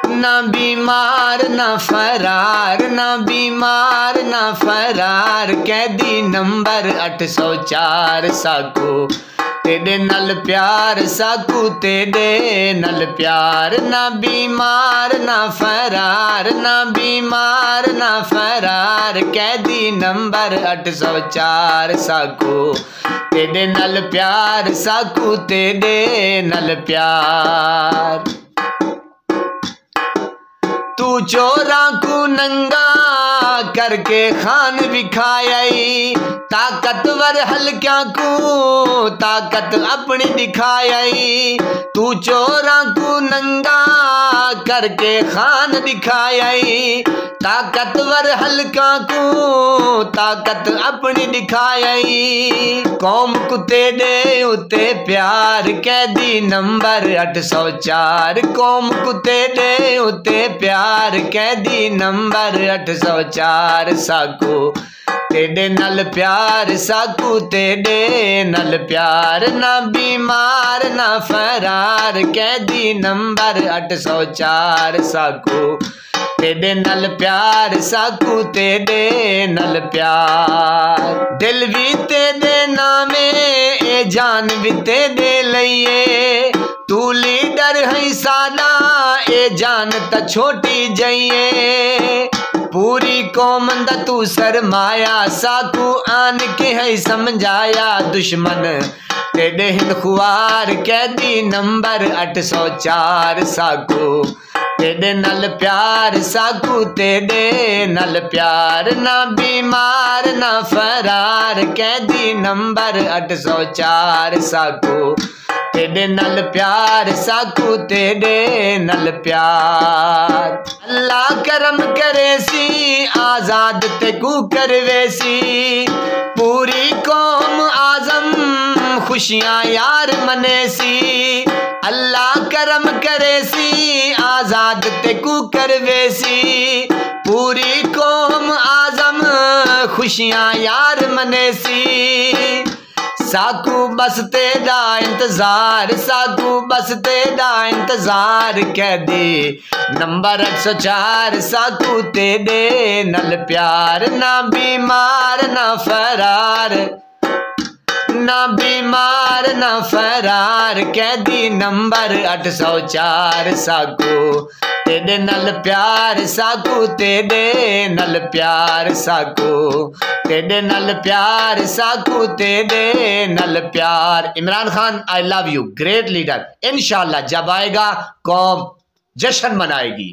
ना बीमार ना फरार, ना बीमार ना फरार, कैदी नंबर 804 साकू तेरे नल प्यार, साकू तेरे नल प्यार। ना बीमार ना फरार, ना बीमार ना फरार, कैदी नंबर 804 साकू तेरे नल प्यार, साकू तेरे नल प्यार। तू चोरा को नंगा करके खान बिखाई, ताकतवर हल्का को ताकत अपनी दिखाई। तू चोरा को नंगा करके खान दिखाई, ताकतवर हल्का को ताकत अपनी दिखाई। कौम कुत्ते दे उते प्यार, कैदी नंबर 804, कौम कुत्ते दे उते प्यार, कैदी नंबर 804 साकू तेरे नल प्यार, साकू तेरे नल प्यार। ना बीमार ना फरार, कैदी नंबर 804 साकू तेरे नल प्यार, साकू तेरे नल प्यार। दिल भी तेरे नामे ए जान भी तेरे लइए, तू लीडर है सादा ए जान त छोटी जइए। पूरी कौम दा तू सरमाया, साकू आन के है समझाया दुश्मन तेरे हिंद खुआर, कैदी नंबर 804 साकू तेरे नल प्यार, साकू तेरे नल प्यार। ना बीमार ना फरार, कैदी नंबर 804 साकू तेरे नल प्यार, साकू तेरे नल प्यार। अल्लाह करम करे सी आजाद ते कू करवेसी, पूरी कौम आजम खुशियां यार मनेसी। अल्लाह करम करे सी आजाद ते कू करवेसी, पूरी कौम आजम खुशियां यार मनेसी। साकू बस तेरा इंतजार, साकू बस तेरा इंतजार, कैदी नंबर 804 साकू तेरे नल प्यार। ना बीमार ना फरार, ना बीमार ना फरार, कैदी नंबर 804 साकू तेरे नल प्यार, साकू तेरे नल प्यार, साकू तेरे नल प्यार, साकू तेरे नल प्यार। Imran Khan I love you, great leader. इंशाल्लाह जब आएगा कौम जश्न मनाएगी।